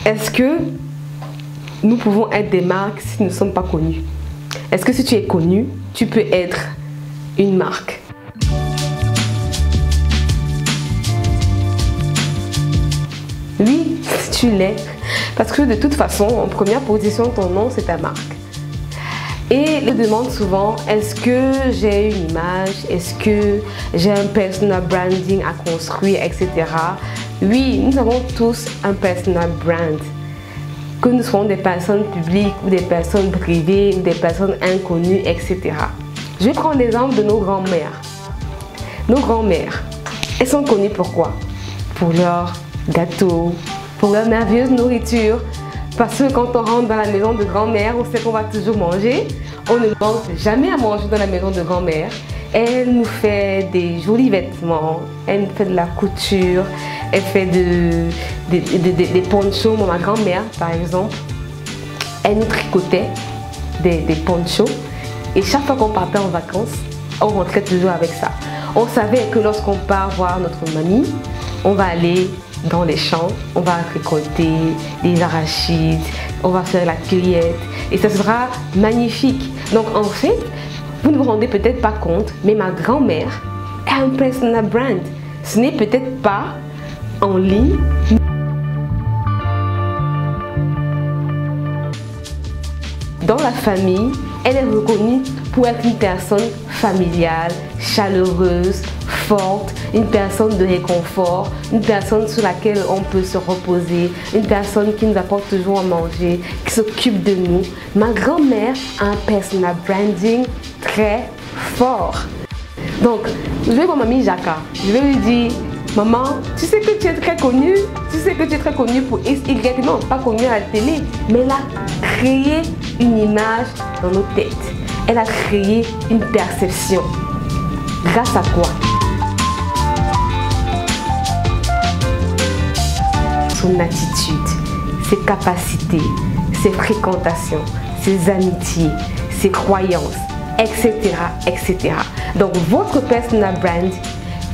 Est-ce que nous pouvons être des marques si nous ne sommes pas connus? Est-ce que si tu es connu, tu peux être une marque? Oui, tu l'es. Parce que de toute façon, en première position, ton nom, c'est ta marque. Et les demandent souvent, est-ce que j'ai une image? Est-ce que j'ai un personal branding à construire, etc. Oui, nous avons tous un personal brand. Que nous soyons des personnes publiques ou des personnes privées ou des personnes inconnues, etc. Je vais prendre l'exemple de nos grands-mères. Nos grands-mères, elles sont connues pour quoi? Pour leurs gâteaux, pour leur merveilleuse nourriture. Parce que quand on rentre dans la maison de grand-mère, on sait qu'on va toujours manger. On ne manque jamais à manger dans la maison de grand-mère. Elle nous fait des jolis vêtements, elle nous fait de la couture, elle fait des ponchos. Ma grand-mère, par exemple, elle nous tricotait des ponchos. Et chaque fois qu'on partait en vacances, on rentrait toujours avec ça. On savait que lorsqu'on part voir notre mamie, on va aller dans les champs, on va récolter des arachides, on va faire la cueillette et ça sera magnifique. Donc en fait, vous ne vous rendez peut-être pas compte, mais ma grand-mère a un personal brand. Ce n'est peut-être pas en ligne. Dans la famille, elle est reconnue pour être une personne familiale, chaleureuse, forte, une personne de réconfort, une personne sur laquelle on peut se reposer, une personne qui nous apporte toujours à manger, qui s'occupe de nous. Ma grand-mère a un personal branding très fort. Donc, je vais voir mamie Jacka. Je vais lui dire, maman, tu sais que tu es très connue, tu sais que tu es très connue pour X, Y, non, pas connue à la télé, mais elle a créé une image dans nos têtes. Elle a créé une perception. Grâce à quoi? Son attitude, ses capacités, ses fréquentations, ses amitiés, ses croyances, etc., etc. Donc votre personal brand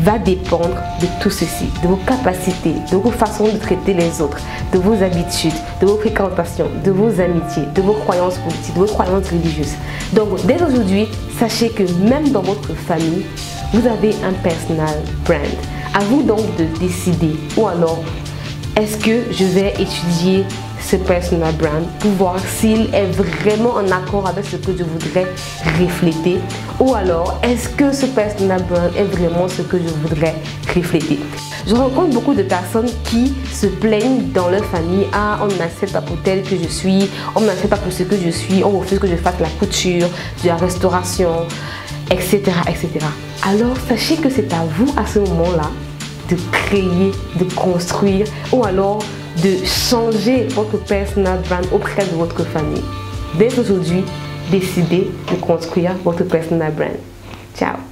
va dépendre de tout ceci, de vos capacités, de vos façons de traiter les autres, de vos habitudes, de vos fréquentations, de vos amitiés, de vos croyances politiques, de vos croyances religieuses. Donc dès aujourd'hui, sachez que même dans votre famille, vous avez un personal brand. À vous donc de décider, ou alors est-ce que je vais étudier ce personal brand pour voir s'il est vraiment en accord avec ce que je voudrais refléter, ou alors est-ce que ce personal brand est vraiment ce que je voudrais refléter. Je rencontre beaucoup de personnes qui se plaignent dans leur famille. Ah, on ne m'accepte pas pour tel que je suis, on ne m'accepte pas pour ce que je suis, on refuse que je fasse la couture, de la restauration, etc., etc. Alors sachez que c'est à vous à ce moment-là de créer, de construire, ou alors de changer votre personal brand auprès de votre famille. Dès aujourd'hui, décidez de construire votre personal brand. Ciao!